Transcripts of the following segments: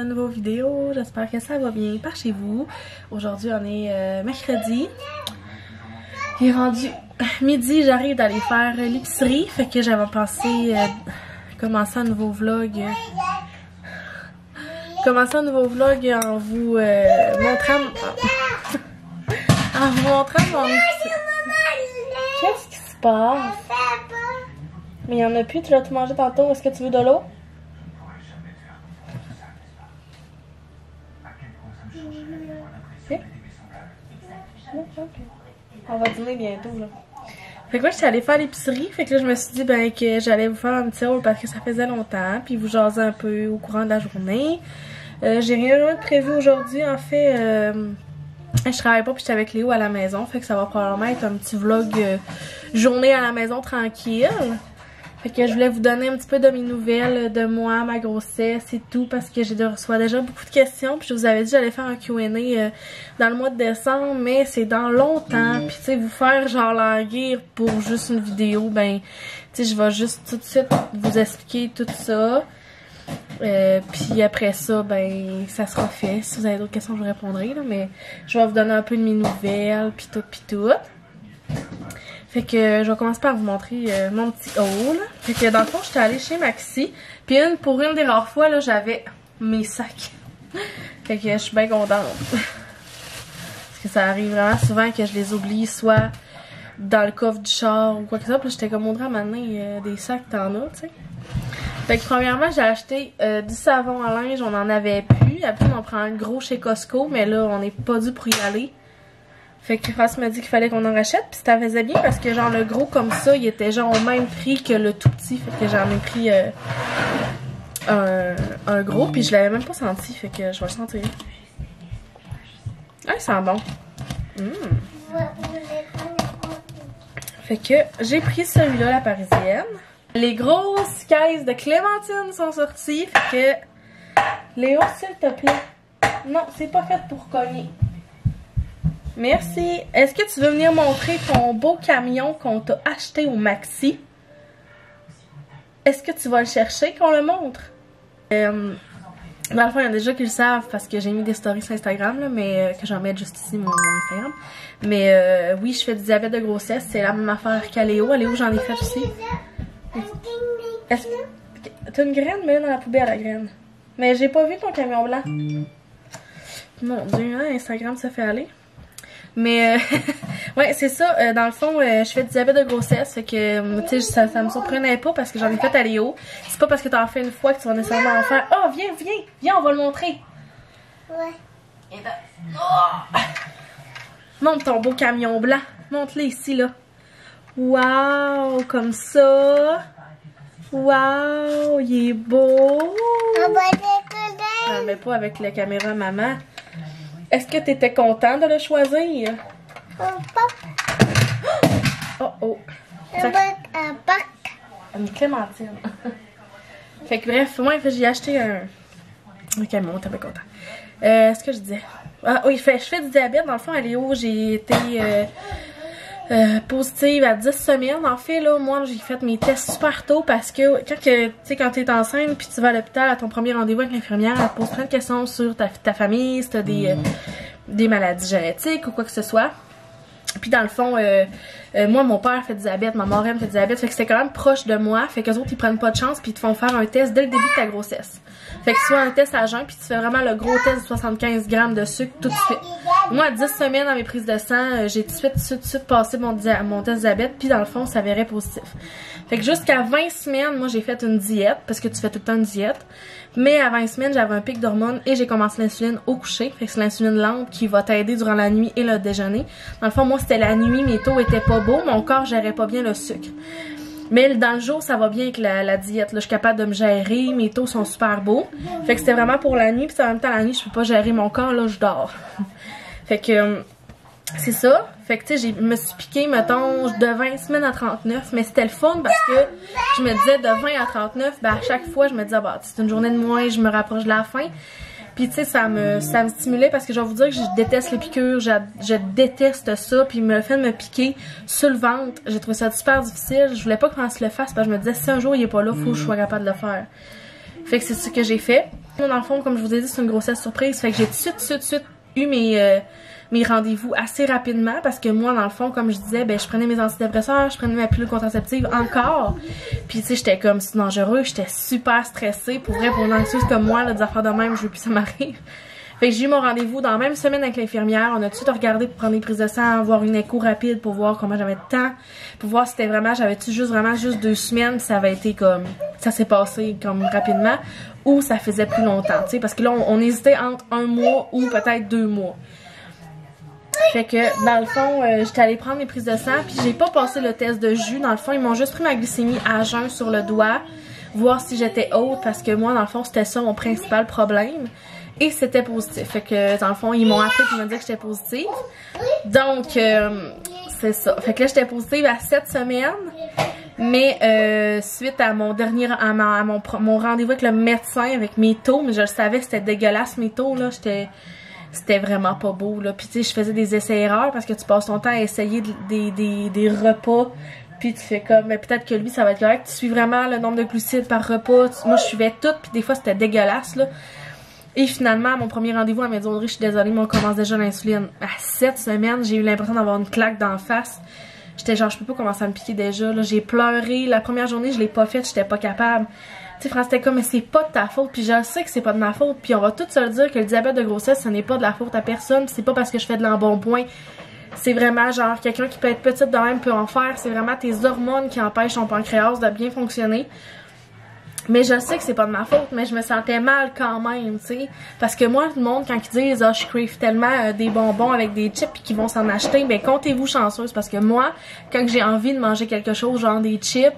une nouvelle vidéo. J'espère que ça va bien par chez vous. Aujourd'hui on est mercredi. Il est rendu midi, j'arrive d'aller faire l'épicerie. Fait que j'avais pensé commencer un nouveau vlog. En vous montrant mon... Qu'est-ce qui se passe? Mais il n'y en a plus, tu l'as tout mangé tantôt. Est-ce que tu veux de l'eau? Okay. On va dîner bientôt là. Fait que moi j'étais allée faire l'épicerie. Fait que là je me suis dit ben que j'allais vous faire un petit haul parce que ça faisait longtemps. Puis vous jaser un peu au courant de la journée. J'ai rien de prévu aujourd'hui. En fait je travaille pas puis j'étais avec Léo à la maison. Fait que ça va probablement être un petit vlog journée à la maison tranquille. Fait que je voulais vous donner un petit peu de mes nouvelles de moi, ma grossesse et tout parce que j'ai reçois déjà beaucoup de questions. Puis je vous avais dit que j'allais faire un Q&A dans le mois de décembre, mais c'est dans longtemps. Puis tu sais, vous faire genre languir pour juste une vidéo, ben tu sais, je vais juste tout de suite vous expliquer tout ça. Puis après ça, ben ça sera fait. Si vous avez d'autres questions, je vous répondrai là, mais je vais vous donner un peu de mes nouvelles, puis tout. Fait que je vais commencer par vous montrer mon petit haul. Fait que dans le fond, j'étais allée chez Maxi. Puis pour une des rares fois, là, j'avais mes sacs. Fait que je suis bien contente. Parce que ça arrive vraiment souvent que je les oublie soit dans le coffre du char ou quoi que ça. Puis j'étais comme Audrey, maintenant des sacs, t'en as, tu sais. Fait que premièrement, j'ai acheté du savon à linge, on en avait plus. Après, on en prend un gros chez Costco, mais là, on n'est pas dû pour y aller. Fait que France m'a dit qu'il fallait qu'on en rachète, puis ça faisait bien parce que genre le gros comme ça, il était genre au même prix que le tout petit. Fait que j'en ai pris un gros, puis je l'avais même pas senti, fait que je vais le sentir. Ah, il sent bon. Fait que j'ai pris celui-là, la parisienne. Les grosses caisses de clémentine sont sorties, fait que... Léo, s'il te plaît. Non, c'est pas fait pour cogner. Merci. Est-ce que tu veux venir montrer ton beau camion qu'on t'a acheté au Maxi? Est-ce que tu vas le chercher qu'on le montre? Dans le fond, il y en a déjà qui le savent parce que j'ai mis des stories sur Instagram, là, mais que j'en mette juste ici mon Instagram. Mais oui, je fais du diabète de grossesse. C'est la même affaire qu'à Léo. À Léo, j'en ai fait aussi. T'as une graine? Mets-la dans la poubelle, la graine. Mais j'ai pas vu ton camion blanc. Mon Dieu, hein, Instagram se fait aller. Mais ouais, c'est ça, dans le fond, je fais du diabète de grossesse, fait que tu sais, ça me surprenait pas parce que j'en ai fait à Léo. C'est pas parce que t'en fais une fois que tu vas nécessairement en faire. Oh, viens, on va le montrer. Ouais. Et ben, oh! Montre ton beau camion blanc. Montre-le ici, là. Waouh, comme ça. Waouh, il est beau. Non, mais pas avec la caméra, maman. Est-ce que tu étais content de le choisir? Oh. Une clémentine. Fait que bref, moi j'ai acheté un camion, t'es bien content. Ce que je disais? Ah oui, je fais du diabète. Dans le fond, à Léo, j'ai été positive à 10 semaines. En fait, là, moi, j'ai fait mes tests super tôt parce que quand t'es enceinte puis tu vas à l'hôpital à ton premier rendez-vous avec l'infirmière, elle te pose plein de questions sur ta famille, si t'as des maladies génétiques ou quoi que ce soit. Puis dans le fond, moi, mon père fait du diabète, ma marraine fait du diabète, fait que c'était quand même proche de moi. Fait qu'eux autres, ils prennent pas de chance puis ils te font faire un test dès le début de ta grossesse. Fait que soit un test à jeun puis tu fais vraiment le gros test de 75 grammes de sucre tout de suite. Moi, à 10 semaines dans mes prises de sang, j'ai tout de suite passé mon test diabète puis dans le fond, ça s'avérait positif. Fait que jusqu'à 20 semaines, moi, j'ai fait une diète parce que tu fais tout le temps une diète. Mais à 20 semaines, j'avais un pic d'hormones et j'ai commencé l'insuline au coucher. Fait que c'est l'insuline lente qui va t'aider durant la nuit et le déjeuner. Dans le fond, moi, c'était la nuit, mes taux étaient pas beaux, mon corps gérait pas bien le sucre. Mais dans le jour, ça va bien avec la diète. Là, je suis capable de me gérer, mes taux sont super beaux. Fait que c'était vraiment pour la nuit, puis en même temps, la nuit, je peux pas gérer mon corps, là, je dors. Fait que c'est ça. Fait que tu sais, je me suis piqué, mettons, de 20 semaines à 39, mais c'était le fun parce que je me disais de 20 à 39, ben à chaque fois, je me disais, bah, c'est une journée de moins, je me rapproche de la fin. Puis tu sais, ça me stimulait parce que je vais vous dire que je déteste les piqûres, je déteste ça, puis le fait de me piquer sur le ventre, j'ai trouvé ça super difficile. Je voulais pas que France le fasse parce que je me disais, si un jour il est pas là, faut que je sois capable de le faire. Fait que c'est ce que j'ai fait. Moi, dans le fond, comme je vous ai dit, c'est une grossesse surprise. Fait que j'ai tout de suite eu mes rendez-vous assez rapidement parce que moi, dans le fond, comme je disais, ben je prenais mes antidépresseurs, je prenais ma pilule contraceptive encore. Puis tu sais, j'étais comme c'est dangereux, j'étais super stressée. Pour vrai, pour une anxieuse comme moi, là, des affaires de même, je veux plus que ça m'arrive. Fait que j'ai eu mon rendez-vous dans la même semaine avec l'infirmière. On a tout de suite regardé pour prendre des prises de sang, voir une écho rapide pour voir comment j'avais de temps, pour voir si c'était vraiment, j'avais-tu juste 2 semaines, ça avait été comme, ça s'est passé comme rapidement, ou ça faisait plus longtemps, tu sais, parce que là, on hésitait entre 1 mois ou peut-être 2 mois. Fait que, dans le fond, j'étais allée prendre mes prises de sang, puis j'ai pas passé le test de jus. Dans le fond, ils m'ont juste pris ma glycémie à jeun sur le doigt, voir si j'étais haute, parce que moi, dans le fond, c'était ça mon principal problème. Et c'était positif. Fait que, dans le fond, ils m'ont appelé pour me dire que j'étais positive. Donc, c'est ça. Fait que là, j'étais positive à 7 semaines. Mais suite à mon dernier, mon rendez-vous avec le médecin, avec mes taux, mais je le savais, c'était dégueulasse mes taux, là. C'était vraiment pas beau, là. Puis, tu sais, je faisais des essais-erreurs parce que tu passes ton temps à essayer des repas. Puis tu fais comme, mais peut-être que lui, ça va être correct. Tu suis vraiment le nombre de glucides par repas. Moi, je suivais tout. Puis des fois, c'était dégueulasse, là. Et finalement, à mon premier rendez-vous, elle m'a dit, Audrey, je suis désolée, mais on commence déjà l'insuline. À 7 semaines, j'ai eu l'impression d'avoir une claque d'en face. J'étais genre, je peux pas commencer à me piquer déjà, là. J'ai pleuré. La première journée, je l'ai pas faite, j'étais pas capable. Tu sais, France, c'était comme, mais c'est pas de ta faute. Puis je sais que c'est pas de ma faute. Puis on va tous se le dire que le diabète de grossesse, ce n'est pas de la faute à personne. C'est pas parce que je fais de l'embonpoint. C'est vraiment genre, quelqu'un qui peut être petite de même peut en faire. C'est vraiment tes hormones qui empêchent ton pancréas de bien fonctionner. Mais je sais que c'est pas de ma faute, mais je me sentais mal quand même, tu sais. Parce que moi, le monde, quand ils disent « Ah, je crave tellement des bonbons avec des chips » pis qu'ils vont s'en acheter, ben comptez-vous chanceuse. Parce que moi, quand j'ai envie de manger quelque chose, genre des chips,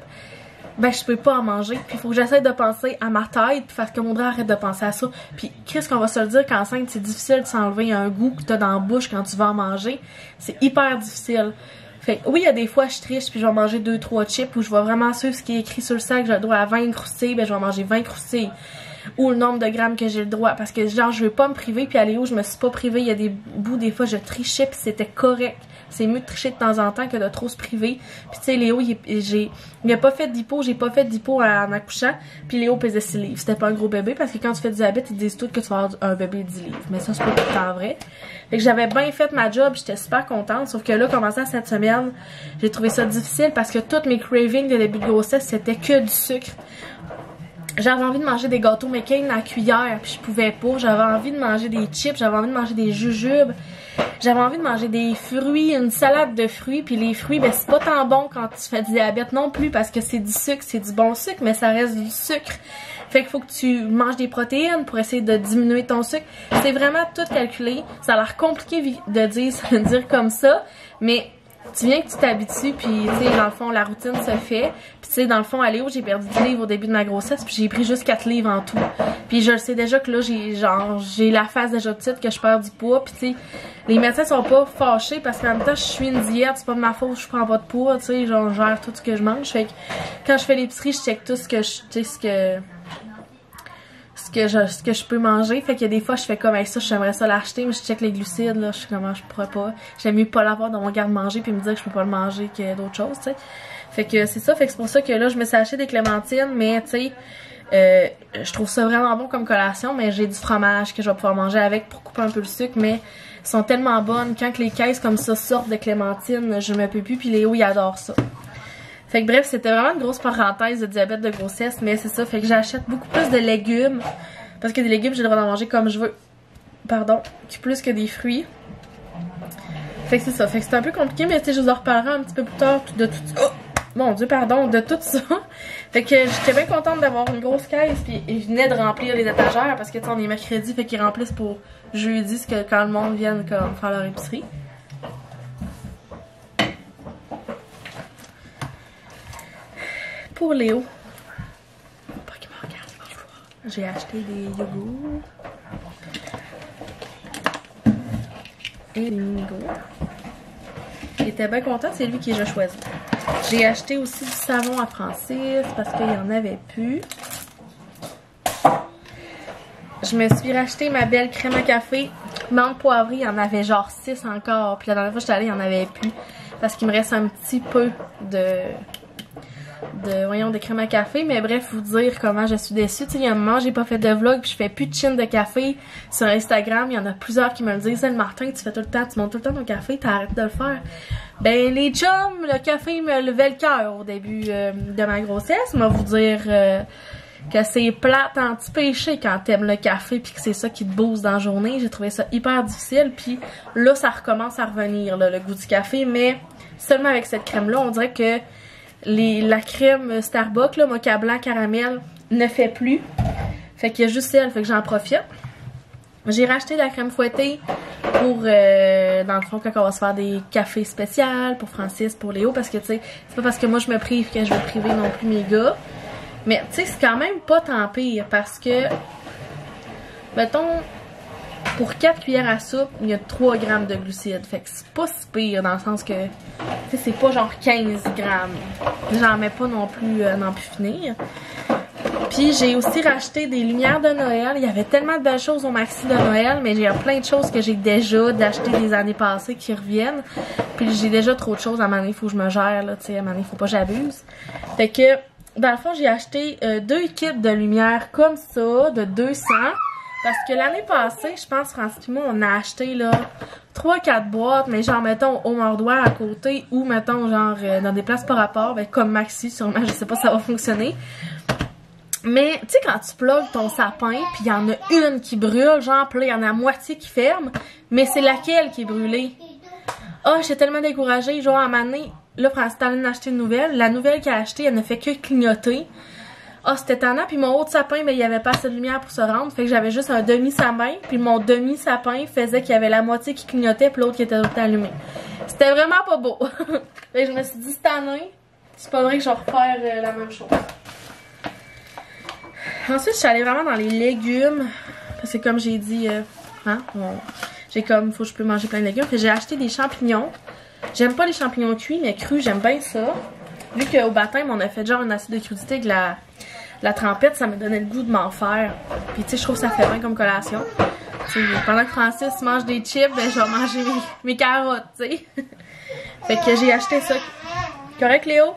ben je peux pas en manger. Puis il faut que j'essaie de penser à ma tête, puis faire que mon drap arrête de penser à ça. Puis qu'est-ce qu'on va se le dire qu'enceinte, c'est difficile de s'enlever un goût que t'as dans la bouche quand tu vas en manger. C'est hyper difficile. Fait que oui, il y a des fois je triche puis je vais manger 2-3 chips où je vais vraiment suivre ce qui est écrit sur le sac, j'ai le droit à 20 croustilles, ben je vais manger 20 croustilles. Ou le nombre de grammes que j'ai le droit. Parce que genre je veux pas me priver, puis aller où je me suis pas privée. Il y a des bouts, des fois je trichais puis c'était correct. C'est mieux de tricher de temps en temps que de trop se priver. Puis tu sais, Léo, il a pas fait d'hypo, j'ai pas fait d'hypo en accouchant. Puis Léo pesait 6 livres. C'était pas un gros bébé parce que quand tu fais du diabète, ils disent tous que tu vas avoir un bébé de 10 livres. Mais ça, c'est pas tout le temps vrai. Fait que j'avais bien fait ma job, j'étais super contente. Sauf que là, commençant à cette semaine, j'ai trouvé ça difficile parce que toutes mes cravings de début de grossesse, c'était que du sucre. J'avais envie de manger des gâteaux McCain à la cuillère, puis je pouvais pas. J'avais envie de manger des chips, j'avais envie de manger des jujubes. J'avais envie de manger des fruits, une salade de fruits, puis les fruits, ben c'est pas tant bon quand tu fais du diabète non plus, parce que c'est du sucre, c'est du bon sucre, mais ça reste du sucre. Fait qu'il faut que tu manges des protéines pour essayer de diminuer ton sucre. C'est vraiment tout calculé. Ça a l'air compliqué de dire comme ça, mais tu viens que tu t'habitues, puis tu sais, dans le fond, la routine se fait. Puis tu sais, dans le fond, à Léo, j'ai perdu 10 livres au début de ma grossesse, puis j'ai pris juste 4 livres en tout. Puis je le sais déjà que là, j'ai la phase déjà petite que je perds du poids, puis tu sais, les médecins sont pas fâchés parce qu'en même temps, je suis une diète, c'est pas de ma faute, je prends pas de poids, tu sais, genre, je gère tout ce que je mange. Fait que quand je fais l'épicerie, je check tout ce que je peux manger. Fait qu'il y a des fois, je fais comme avec ça, j'aimerais ça l'acheter, mais je check les glucides, là, je suis comme, je pourrais pas. J'aime mieux pas l'avoir dans mon garde-manger puis me dire que je peux pas le manger que d'autres choses, tu sais. Fait que c'est ça, fait que c'est pour ça que là, je me suis acheté des clémentines, mais tu sais, je trouve ça vraiment bon comme collation, mais j'ai du fromage que je vais pouvoir manger avec pour couper un peu le sucre, mais elles sont tellement bonnes. Quand les caisses comme ça sortent de clémentines, je me peux plus, puis Léo, il adore ça. Fait que bref, c'était vraiment une grosse parenthèse de diabète de grossesse, mais c'est ça, fait que j'achète beaucoup plus de légumes, parce que des légumes, j'ai le droit d'en manger comme je veux, plus que des fruits. Fait que c'est ça, fait que c'est un peu compliqué, mais tu sais, je vous en reparlerai un petit peu plus tard de tout ça. Oh! Mon Dieu, pardon, de tout ça. Fait que j'étais bien contente d'avoir une grosse caisse, puis ils venaient de remplir les étagères, parce que tu sais, on est mercredi, fait qu'ils remplissent pour jeudi, ce que quand le monde vienne comme faire leur épicerie. Pour Léo, pour qu'il me regarde, j'ai acheté des yogourts et des mini-yogourts. Il était bien content, c'est lui qui les a choisi. J'ai acheté aussi du savon à Francis parce qu'il n'y en avait plus. Je me suis racheté ma belle crème à café menthe poivrée, il y en avait genre 6 encore. Puis la dernière fois que j'étais allée, il n'y en avait plus parce qu'il me reste un petit peu voyons, de crème à café. Mais bref, vous dire comment je suis déçue. Tu sais, il y a un moment, j'ai pas fait de vlog, puis je fais plus de chine de café sur Instagram. Il y en a plusieurs qui me le disent. Le Martin, tu fais tout le temps, tu montes tout le temps ton café, t'arrêtes de le faire. Ben, les chums, le café me levait le cœur au début de ma grossesse. Moi, vous dire que c'est plate anti-péché quand t'aimes le café puis que c'est ça qui te booste dans la journée. J'ai trouvé ça hyper difficile. Puis là, ça recommence à revenir, là, le goût du café. Mais seulement avec cette crème-là, on dirait que la crème Starbucks, là, mocha blanc caramel, ne fait plus. Fait qu'il y a juste elle, fait que j'en profite. J'ai racheté de la crème fouettée pour, dans le fond, quand on va se faire des cafés spéciaux pour Francis, pour Léo, parce que, tu sais, c'est pas parce que moi je me prive que je vais priver non plus mes gars. Mais, tu sais, c'est quand même pas tant pire, parce que, mettons, pour 4 cuillères à soupe, il y a 3 grammes de glucides. Fait que c'est pas si pire, dans le sens que, tu sais, c'est pas genre 15 grammes. J'en mets pas non plus, n'en plus finir. Puis j'ai aussi racheté des lumières de Noël. Il y avait tellement de belles choses au maxi de Noël, mais j'ai plein de choses que j'ai déjà d'acheter des années passées qui reviennent. Puis j'ai déjà trop de choses. À un moment donné, il faut que je me gère, là, tu sais, à un moment donné, il faut pas que j'abuse. Fait que, dans le fond, j'ai acheté 2 kits de lumière comme ça, de 200. Parce que l'année passée, je pense, Francis et moi, on a acheté, là, 3-4 boîtes, mais genre, mettons, au mordoir à côté, ou, mettons, genre, dans des places par rapport, ben, comme Maxi, sûrement, je sais pas si ça va fonctionner. Mais, tu sais, quand tu plugues ton sapin, puis il y en a une qui brûle, genre, puis là, il y en a la moitié qui ferme, mais c'est laquelle qui est brûlée? Ah, j'étais tellement découragée, genre, à un moment donné, là, Francis est allé en acheter une nouvelle. La nouvelle qu'elle a achetée, elle ne fait que clignoter. Ah, c'était tannant, puis mon haut de sapin, ben, il y avait pas assez de lumière pour se rendre, fait que j'avais juste un demi-sapin, puis mon demi-sapin faisait qu'il y avait la moitié qui clignotait, puis l'autre qui était tout le temps allumé. C'était vraiment pas beau. Fait que je me suis dit, cette année, c'est pas vrai que je vais refaire la même chose. Ensuite, je suis allée vraiment dans les légumes, parce que comme j'ai dit, j'ai comme, faut que je peux manger plein de légumes, fait que j'ai acheté des champignons. J'aime pas les champignons cuits, mais crus, j'aime bien ça. Vu qu'au baptême, on a fait genre une acide de crudité avec la trempette, ça me donnait le goût de m'en faire. Puis tu sais, je trouve que ça fait bien comme collation. T'sais, pendant que Francis mange des chips, ben je vais manger mes carottes, tu sais. Fait que j'ai acheté ça. Correct, Léo?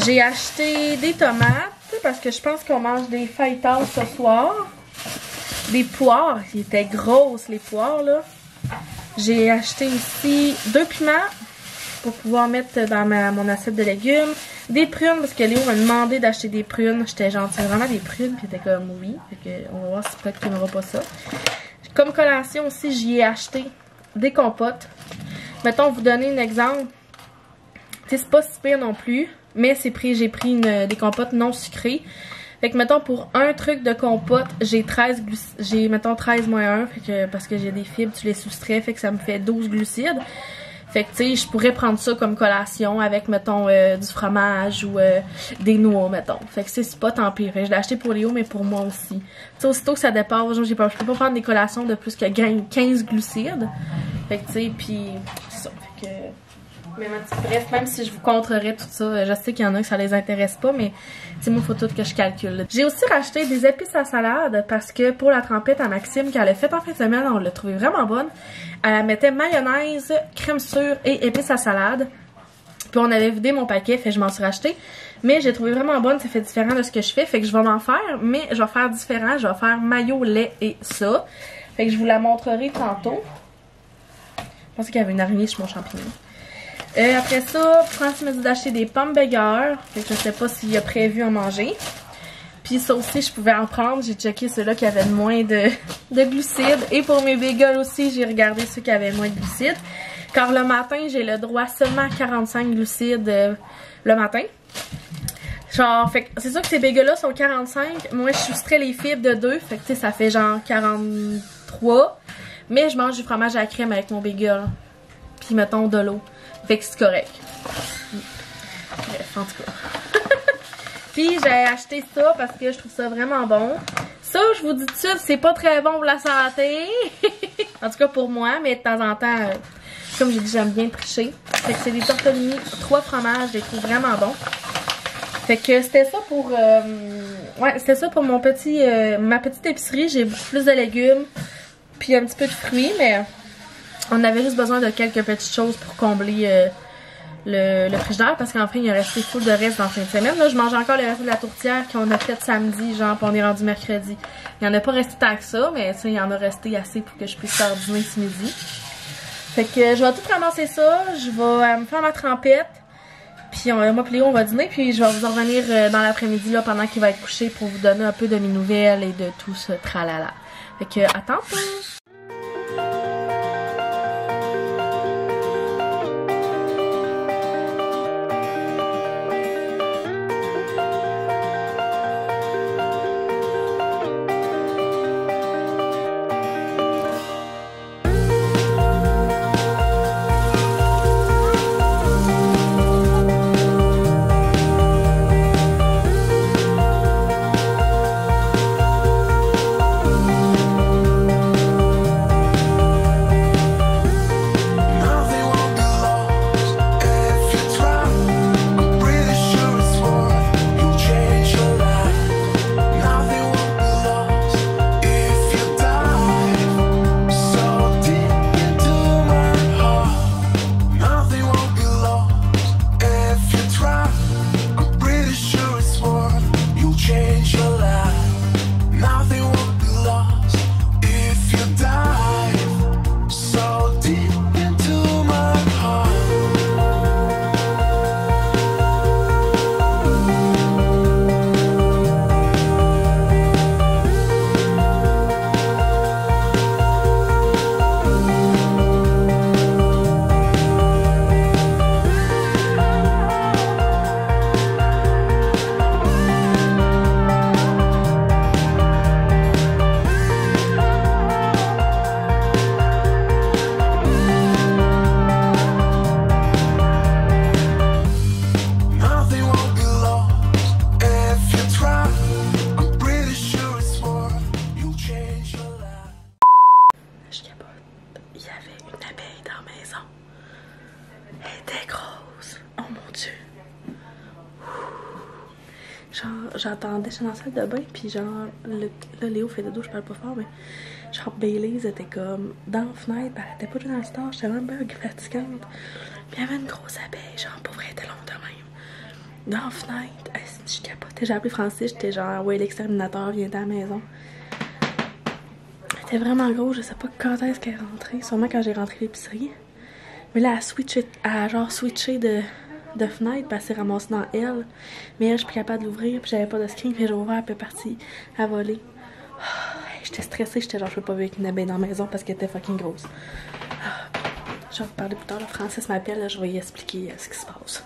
J'ai acheté des tomates, parce que je pense qu'on mange des feuilletards ce soir. Des poires, qui étaient grosses, les poires, là. J'ai acheté ici 2 piments pour pouvoir mettre dans mon assiette de légumes. Des prunes, parce que Léo m'a demandé d'acheter des prunes. J'étais gentille, vraiment des prunes, puis il était comme oui. Fait que on va voir si peut-être qu'il n'aura pas ça. Comme collation aussi, j'y ai acheté des compotes. Mettons, vous donner un exemple. Tu sais, c'est pas si pire non plus, mais j'ai pris des compotes non sucrées. Fait que, mettons, pour un truc de compote, j'ai mettons, 13 moins 1, fait que, parce que j'ai des fibres, tu les soustrais, fait que ça me fait 12 glucides. Fait que, tu sais, je pourrais prendre ça comme collation avec, mettons, du fromage ou des noix, mettons. Fait que c'est pas tant pire. Je l'ai acheté pour Léo, mais pour moi aussi. Tu sais, aussitôt que ça dépasse, je peux pas prendre des collations de plus que 15 glucides. Fait que, tu sais, pis c'est ça. Fait que... Mais bref, même si je vous contrerais tout ça, je sais qu'il y en a que ça les intéresse pas, mais tu sais, moi, il faut tout que je calcule. J'ai aussi racheté des épices à salade parce que pour la trempette à Maxime qu'elle a faite en fin de semaine, on l'a trouvée vraiment bonne. Elle mettait mayonnaise, crème sûre et épices à salade. Puis on avait vidé mon paquet, fait que je m'en suis racheté. Mais j'ai trouvé vraiment bonne, ça fait différent de ce que je fais, fait que je vais m'en faire, mais je vais faire différent. Je vais faire mayo, lait et ça. Fait que je vous la montrerai tantôt. Je pensais qu'il y avait une araignée sur mon champignon. Après ça, Francis m'a dit d'acheter des pommes bagels. Fait que je sais pas s'il a prévu en manger. Puis ça aussi, je pouvais en prendre. J'ai checké ceux-là qui avaient moins de glucides. Et pour mes bagels aussi, j'ai regardé ceux qui avaient moins de glucides. Car le matin, j'ai le droit seulement à 45 glucides le matin. Genre, fait que c'est sûr que ces bagels-là sont 45. Moi, je soustrais les fibres de 2. Fait que tu sais, ça fait genre 43. Mais je mange du fromage à la crème avec mon bagel. Puis mettons de l'eau. Fait que c'est correct. Bref, en tout cas. Puis j'ai acheté ça parce que je trouve ça vraiment bon. Ça, je vous dis tout de suite, c'est pas très bon pour la santé. En tout cas pour moi, mais de temps en temps, comme j'ai dit, j'aime bien tricher. Fait que c'est des tortellini 3 fromages, je les trouve vraiment bons. Fait que c'était ça pour ouais, c'était ça pour mon petit ma petite épicerie. J'ai beaucoup plus de légumes, puis un petit peu de fruits, mais on avait juste besoin de quelques petites choses pour combler le frigidaire parce qu'en fait, il y a resté full de reste dans la fin de semaine. Là, je mange encore le reste de la tourtière qu'on a faite samedi, genre, puis on est rendu mercredi. Il n'y en a pas resté tant que ça, mais ça, il y en a resté assez pour que je puisse faire dîner ce midi. Fait que je vais tout ramasser ça, je vais me faire ma trempette. Puis moi et Léo, on va dîner, puis je vais vous en revenir dans l'après-midi là pendant qu'il va être couché pour vous donner un peu de mes nouvelles et de tout ce tralala. Fait que à tantôt! J'entendais, j'étais dans la salle de bain, puis genre, là, Léo fait dodo, je parle pas fort, mais genre, Baileys était comme dans la fenêtre, elle était pas dans le store, j'étais même pas fatigante. Puis il y avait une grosse abeille, genre, pour vrai, elle était longue de même. Dans la fenêtre, je capotais, j'ai appelé Francis, j'étais genre, ouais, l'exterminateur vient à la maison. Elle était vraiment grosse, je sais pas quand est-ce qu'elle est rentrée, sûrement quand j'ai rentré l'épicerie. Mais là, elle a genre switché de fenêtre, puis elle s'est ramassée dans elle. Mais elle, je suis plus capable de l'ouvrir, puis j'avais pas de screen, puis j'ai ouvert, puis elle est partie à voler. Oh, j'étais stressée, j'étais genre, je peux pas vivre avec une abeille dans la maison parce qu'elle était fucking grosse. Oh, je vais vous parler plus tard, là, Francis m'appelle, là, je vais y expliquer ce qui se passe.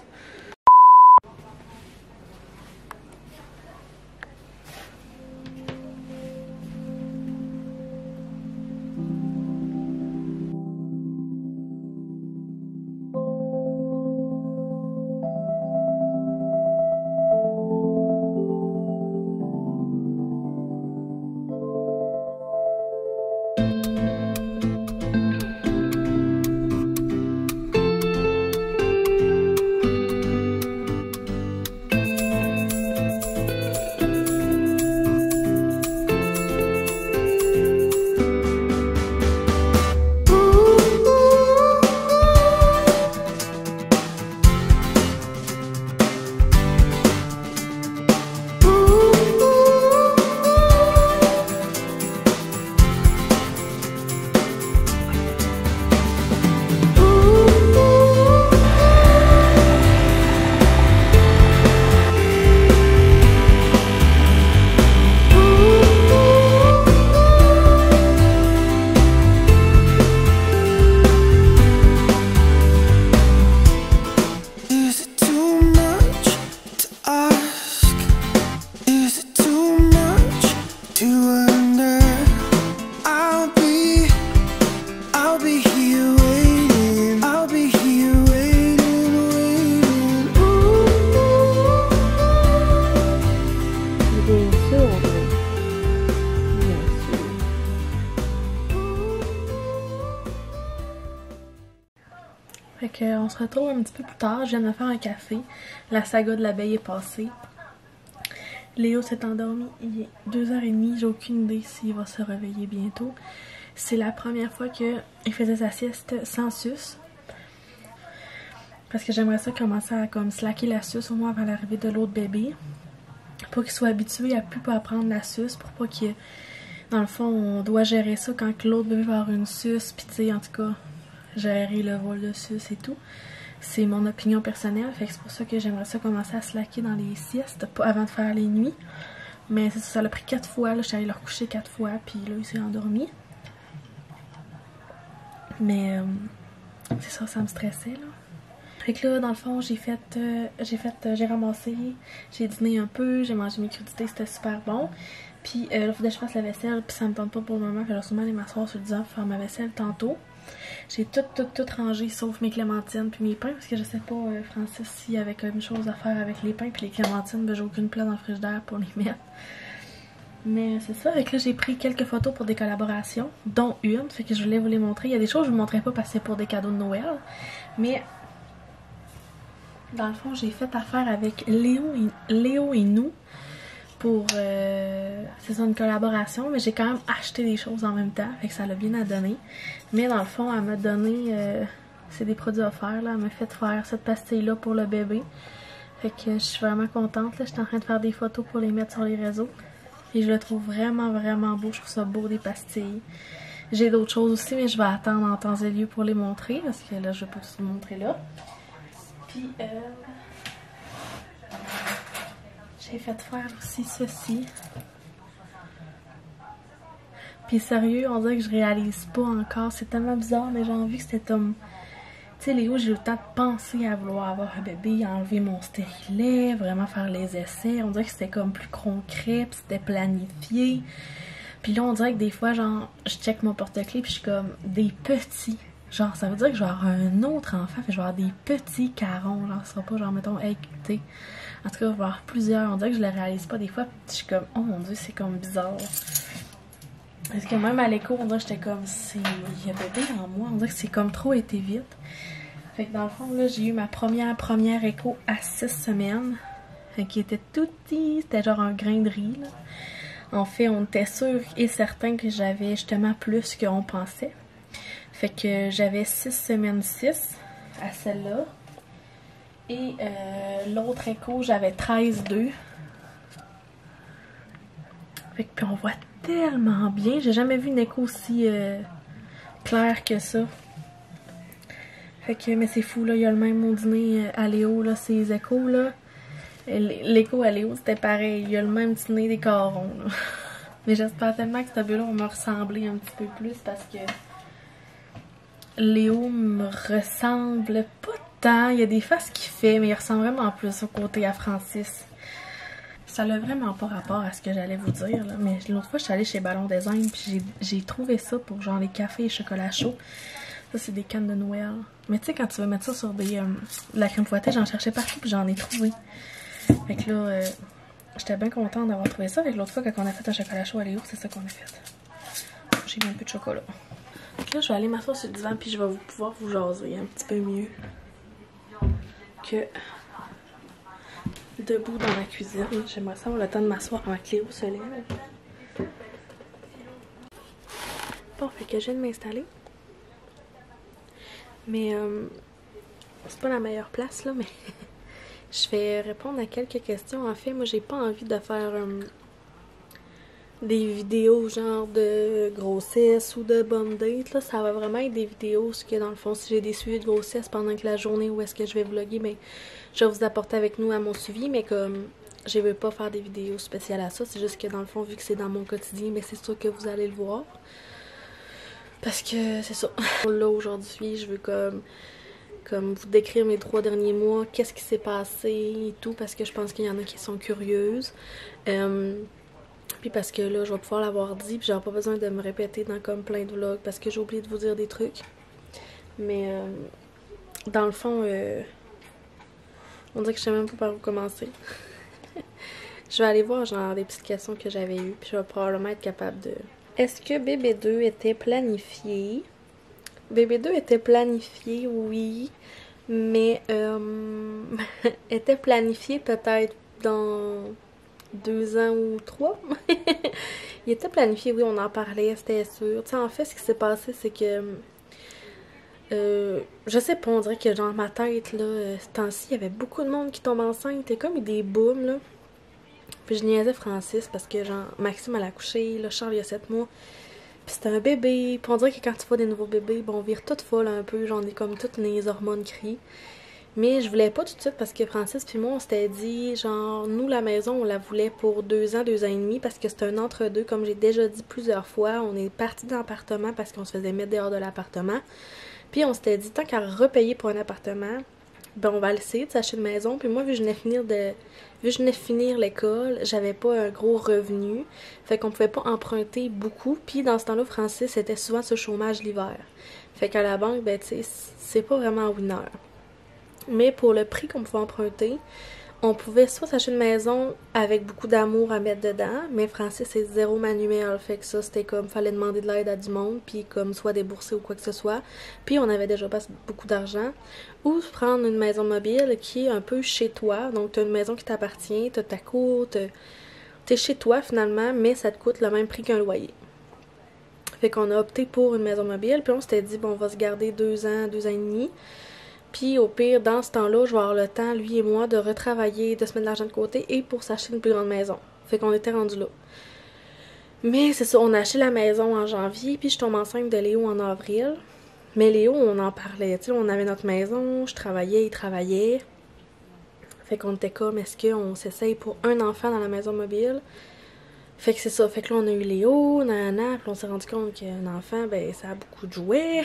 Fait qu'on se retrouve un petit peu plus tard. Je viens de me faire un café. La saga de l'abeille est passée. Léo s'est endormi. Il est 2h30. J'ai aucune idée s'il va se réveiller bientôt. C'est la première fois qu'il faisait sa sieste sans suce. Parce que j'aimerais ça commencer à comme slacker la suce au moins avant l'arrivée de l'autre bébé. Pour qu'il soit habitué à plus pas prendre la suce, pour pas qu'il... Dans le fond, on doit gérer ça quand l'autre bébé va avoir une suce, pis tu sais, en tout cas, gérer le vol de suce et tout. C'est mon opinion personnelle, fait que c'est pour ça que j'aimerais ça commencer à slacker dans les siestes, pas avant de faire les nuits. Mais ça l'a pris 4 fois, là, je suis allée le recoucher 4 fois, puis là, il s'est endormi. Mais, c'est ça, ça me stressait, là. Fait que là, dans le fond, j'ai ramassé, j'ai dîné un peu, j'ai mangé mes crudités, c'était super bon. Puis là, il faudrait que je fasse la vaisselle, puis ça me tente pas pour le moment, fait que je vais sûrement aller m'asseoir sur le divan pour faire ma vaisselle tantôt. J'ai tout rangé, sauf mes clémentines puis mes pains, parce que je sais pas, Francis, s'il y avait une chose à faire avec les pains puis les clémentines, ben j'ai aucune place dans le frigidaire pour les mettre. Mais c'est ça, avec là j'ai pris quelques photos pour des collaborations, dont une, fait que je voulais vous les montrer. Il y a des choses que je vous montrerai pas parce que c'est pour des cadeaux de Noël, mais dans le fond j'ai fait affaire avec Léo et nous pour, c'est ça, une collaboration, mais j'ai quand même acheté des choses en même temps, fait que ça l'a bien à donner. Mais dans le fond, elle m'a donné, c'est des produits offerts, là, elle m'a fait faire cette pastille-là pour le bébé. Fait que je suis vraiment contente, là, j'étais en train de faire des photos pour les mettre sur les réseaux. Et je le trouve vraiment, vraiment beau, je trouve ça beau, des pastilles. J'ai d'autres choses aussi, mais je vais attendre en temps et lieu pour les montrer, parce que là, je vais pas tout vous montrer là. Puis, j'ai fait faire aussi ceci. Puis sérieux, on dirait que je réalise pas encore. C'est tellement bizarre, mais j'ai envie que c'était comme... Tu sais, Léo, j'ai eu le temps de penser à vouloir avoir un bébé, enlever mon stérilet, vraiment faire les essais. On dirait que c'était comme plus concret, puis c'était planifié. Puis là, on dirait que des fois, genre, je check mon porte-clés, puis je suis comme des petits. Genre, ça veut dire que je vais avoir un autre enfant, puis je vais avoir des petits carons. Genre, ce sera pas genre, mettons, hey, tu sais. En tout cas, je vais avoir plusieurs. On dirait que je le réalise pas des fois, puis je suis comme, oh mon dieu, c'est comme bizarre. Parce que même à l'écho, on dirait que j'étais comme, il y a bébé en moi. On dirait que c'est comme trop été vite. Fait que dans le fond, là, j'ai eu ma première écho à 6 semaines. Qui était tout petit. C'était genre un grain de riz, là. En fait, on était sûr et certain que j'avais justement plus qu'on pensait. Fait que j'avais 6 semaines 6 à celle-là. Et l'autre écho, j'avais 13,2. Fait que puis on voit tellement bien. J'ai jamais vu une écho aussi claire que ça. Fait que, mais c'est fou, là. Il y a le même au dîner à Léo, là, ces échos, là. L'écho à Léo, c'était pareil. Il y a le même petit nez des carons, là. Mais j'espère tellement que ce bébé-là va me ressembler un petit peu plus parce que Léo me ressemble pas tant. Il y a des faces qu'il fait, mais il ressemble vraiment plus au côté à Francis. Ça n'a vraiment pas rapport à ce que j'allais vous dire, là. Mais l'autre fois, je suis allée chez Ballon Design, puis j'ai trouvé ça pour genre les cafés et chocolat chaud. Ça, c'est des cannes de Noël. Mais tu sais, quand tu veux mettre ça sur de la crème fouettée, j'en cherchais partout, puis j'en ai trouvé. Fait que là, j'étais bien contente d'avoir trouvé ça. Fait que l'autre fois, quand on a fait un chocolat chaud à Léo, c'est ça qu'on a fait. J'ai mis un peu de chocolat. Donc là, je vais aller m'asseoir sur le divan, puis je vais pouvoir vous jaser un petit peu mieux que debout dans la cuisine. J'aimerais ça avoir le temps de m'asseoir avant que Léo se lève. Bon, fait que je viens de m'installer. Mais c'est pas la meilleure place, là, mais je vais répondre à quelques questions. En fait, moi, j'ai pas envie de faire des vidéos genre de grossesse ou de bum date, là. Ça va vraiment être des vidéos, parce que dans le fond, si j'ai des suivis de grossesse pendant que la journée où est-ce que je vais vlogger, ben, je vais vous apporter avec nous à mon suivi, mais comme je veux pas faire des vidéos spéciales à ça, c'est juste que dans le fond, vu que c'est dans mon quotidien, mais c'est sûr que vous allez le voir. Parce que c'est ça. Là, aujourd'hui, je veux comme vous décrire mes 3 derniers mois, qu'est-ce qui s'est passé et tout, parce que je pense qu'il y en a qui sont curieuses. Puis parce que là, je vais pouvoir l'avoir dit, puis j'aurai pas besoin de me répéter dans comme plein de vlogs, parce que j'ai oublié de vous dire des trucs. Mais dans le fond, on dirait que je sais même pas par où commencer. Je vais aller voir genre des petites questions que j'avais eues, puis je vais probablement être capable de... Est-ce que bébé 2 était planifié? Bébé 2 était planifié, oui, mais était planifié peut-être dans 2 ans ou 3. Il était planifié, oui, on en parlait, c'était sûr. Tu sais, en fait, ce qui s'est passé, c'est que Je sais pas, on dirait que dans ma tête, là, ce temps-ci, il y avait beaucoup de monde qui tombe enceinte. C'était comme des booms, là. Puis je niaisais Francis parce que, genre, Maxime elle a accouché, là, Charles il y a 7 mois. Puis c'était un bébé. Puis on dirait que quand tu vois des nouveaux bébés, bon, on vire toute folle un peu. J'en ai comme toutes les hormones crient. Mais je voulais pas tout de suite parce que Francis puis moi, on s'était dit, genre, nous, la maison, on la voulait pour 2 ans, 2 ans et demi parce que c'est un entre-deux. Comme j'ai déjà dit plusieurs fois, on est parti de l'appartement parce qu'on se faisait mettre dehors de l'appartement. Puis on s'était dit, tant qu'à repayer pour un appartement, ben on va essayer de s'acheter une maison. Puis moi, vu que je venais de finir l'école, j'avais pas un gros revenu. Fait qu'on pouvait pas emprunter beaucoup. Puis dans ce temps-là, Francis était souvent sur le chômage l'hiver. Fait qu'à la banque, ben tu sais, c'est pas vraiment un winner. Mais pour le prix qu'on pouvait emprunter, on pouvait soit s'acheter une maison avec beaucoup d'amour à mettre dedans, mais Francis c'est zéro manuel, fait que ça c'était comme fallait demander de l'aide à du monde, puis comme soit débourser ou quoi que ce soit, puis on avait déjà pas beaucoup d'argent, ou prendre une maison mobile qui est un peu chez toi, donc t'as une maison qui t'appartient, t'as ta cour, t'es chez toi finalement, mais ça te coûte le même prix qu'un loyer. Fait qu'on a opté pour une maison mobile, puis on s'était dit bon on va se garder 2 ans, 2 ans et demi. Puis au pire, dans ce temps-là, je vais avoir le temps, lui et moi, de retravailler, de se mettre de l'argent de côté et pour s'acheter une plus grande maison. Fait qu'on était rendu là. Mais c'est ça, on a acheté la maison en janvier, puis je tombe enceinte de Léo en avril. Mais Léo, on en parlait, tu sais, on avait notre maison, je travaillais, il travaillait. Fait qu'on était comme, est-ce qu'on s'essaye pour un enfant dans la maison mobile? Fait que c'est ça, fait que là on a eu Léo, nanana, puis on s'est rendu compte qu'un enfant, ben ça a beaucoup de jouets.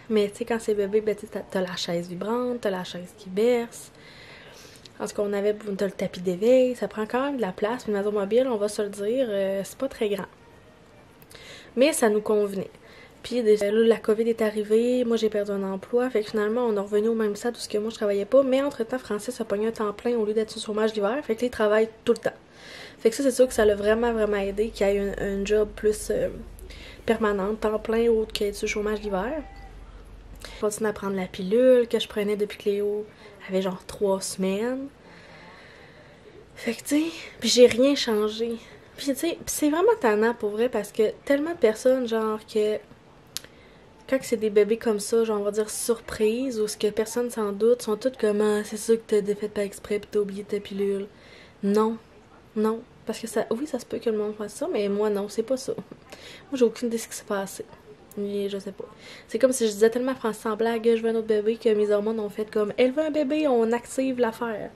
Mais tu sais, quand c'est bébé, ben tu sais, t'as la chaise vibrante, t'as la chaise qui berce. En tout cas, t'as le tapis d'éveil, ça prend quand même de la place. Une maison mobile, on va se le dire, c'est pas très grand. Mais ça nous convenait. Puis là, la COVID est arrivée, moi j'ai perdu un emploi, fait que finalement on est revenu au même stade où ce que moi je travaillais pas, mais entre-temps Francis a pogné un temps plein au lieu d'être sur le chômage l'hiver, fait que là, il travaille tout le temps. Fait que ça, c'est sûr que ça l'a vraiment, vraiment aidé qu'il y ait un job plus permanent, temps plein, autre qu'être sur le chômage l'hiver. Je continue à prendre la pilule que je prenais depuis que Léo avait genre 3 semaines. Fait que, tu sais, puis j'ai rien changé. Puis, tu sais, c'est vraiment tannant pour vrai parce que tellement de personnes, genre, que quand c'est des bébés comme ça, genre, on va dire surprise, ou ce que personne s'en doute, sont toutes comme, ah, c'est sûr que t'as défait pas exprès pis t'as oublié ta pilule. Non. Non. Parce que ça, oui, ça se peut que le monde fasse ça, mais moi, non, c'est pas ça. Moi, j'ai aucune idée de ce qui s'est passé. Et je sais pas. C'est comme si je disais tellement à Francis en blague, je veux un autre bébé, que mes hormones ont fait comme, elle veut un bébé, on active l'affaire.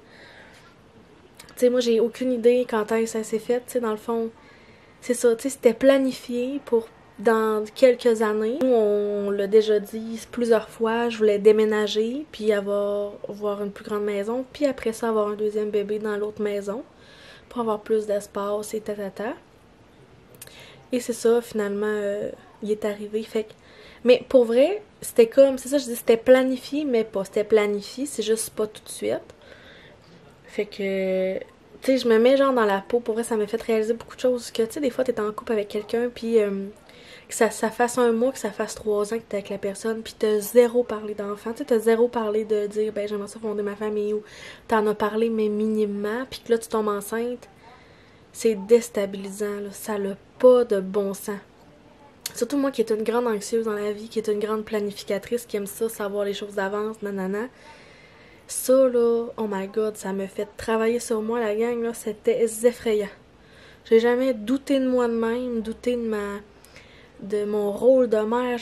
Tu sais, moi, j'ai aucune idée quand est-ce que ça s'est fait, tu sais, dans le fond. C'est ça, tu sais, c'était planifié pour dans quelques années. Nous, on l'a déjà dit plusieurs fois, je voulais déménager, puis avoir une plus grande maison, puis après ça, avoir un deuxième bébé dans l'autre maison, pour avoir plus d'espace et tatata. Et c'est ça, finalement, il est arrivé, fait que... Mais pour vrai, c'était comme, c'est ça, je dis, c'était planifié, mais pas. C'était planifié, c'est juste pas tout de suite. Fait que, tu sais, je me mets genre dans la peau. Pour vrai, ça m'a fait réaliser beaucoup de choses. Que, tu sais, des fois, t'es en couple avec quelqu'un, puis que ça fasse un mois, que ça fasse 3 ans que t'es avec la personne, puis t'as zéro parlé d'enfant. Tu sais, t'as zéro parlé de dire, ben, j'aimerais ça fonder ma famille, ou t'en as parlé, mais minimement, puis que là, tu tombes enceinte. C'est déstabilisant, là. Ça n'a pas de bon sens. Surtout moi qui est une grande anxieuse dans la vie, qui est une grande planificatrice, qui aime ça, savoir les choses d'avance, nanana. Ça, là, oh my god, ça me fait travailler sur moi, la gang, là, c'était effrayant. J'ai jamais douté de moi de même, douté de mon rôle de mère.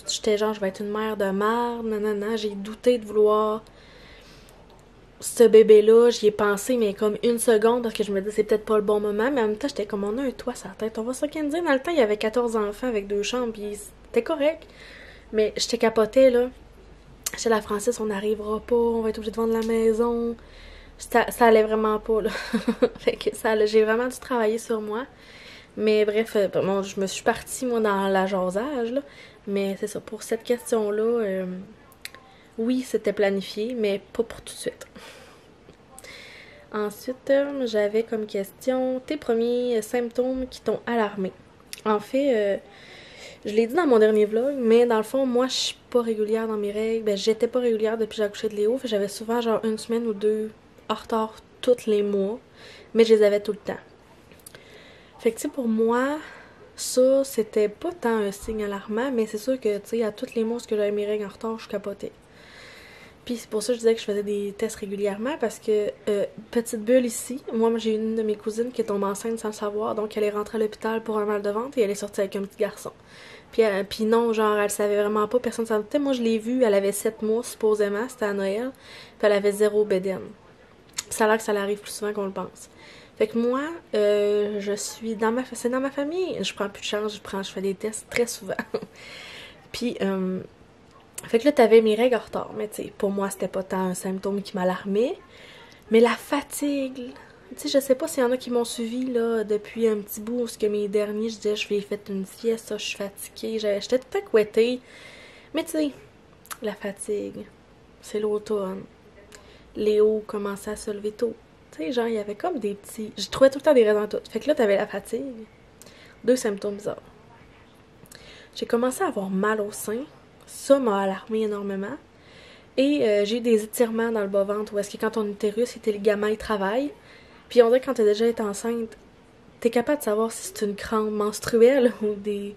J'étais genre, je vais être une mère de marde, nanana. J'ai douté de vouloir ce bébé-là, j'y ai pensé, mais comme 1 seconde, parce que je me disais c'est peut-être pas le bon moment, mais en même temps, j'étais comme, on a un toit sur la tête, on va s'organiser. Dans le temps, il y avait 14 enfants avec 2 chambres, puis c'était correct. Mais j'étais capotée, là. Chez la Francis, on n'arrivera pas, on va être obligé de vendre la maison. Ça allait vraiment pas, là. Fait que j'ai vraiment dû travailler sur moi. Mais bref, bon, je me suis partie, moi, dans la jasage, là. Mais c'est ça, pour cette question-là, oui, c'était planifié, mais pas pour tout de suite. Ensuite, j'avais comme question tes premiers symptômes qui t'ont alarmé. En fait, je l'ai dit dans mon dernier vlog, mais dans le fond, moi, je suis pas régulière dans mes règles. Ben, j'étais pas régulière depuis que j'ai accouché de Léo. Fait j'avais souvent genre 1 semaine ou 2 en retard tous les mois, mais je les avais tout le temps. Fait que tu sais, pour moi, Ça, c'était pas tant un signe alarmant, mais c'est sûr que, tu sais, à toutes les mois que j'avais mes règles en retard, je capotais. Puis c'est pour ça que je disais que je faisais des tests régulièrement, parce que, petite bulle ici, moi j'ai une de mes cousines qui est tombée enceinte sans le savoir, donc elle est rentrée à l'hôpital pour un mal de ventre et elle est sortie avec un petit garçon. Puis non, genre, elle savait vraiment pas, personne s'en doutait. Moi, je l'ai vue, elle avait 7 mois, supposément, c'était à Noël, puis elle avait 0 bédaine. Ça a l'air que ça l'arrive plus souvent qu'on le pense. Fait que moi, je suis dans ma... C'est dans ma famille, je prends plus de chance, je fais des tests très souvent. Puis, fait que là, t'avais mes règles en retard, mais tu sais, pour moi, c'était pas tant un symptôme qui m'alarmait, mais la fatigue... Tu sais, je sais pas s'il y en a qui m'ont suivi, là, depuis un petit bout, parce que mes derniers, je disais, je vais faire une sieste, ça, je suis fatiguée, j'étais tout couettée. Mais tu sais, la fatigue, c'est l'automne. Léo commençait à se lever tôt. Tu sais, genre, il y avait comme des petits... Je trouvais tout le temps des raisons à tout. Fait que là, t'avais la fatigue. 2 symptômes bizarres. J'ai commencé à avoir mal au sein. Ça m'a alarmé énormément. Et j'ai eu des étirements dans le bas-ventre où est-ce que quand ton utérus et tes ligaments ils travaillent. Puis on dirait que quand t'as déjà été enceinte, t'es capable de savoir si c'est une crampe menstruelle ou tes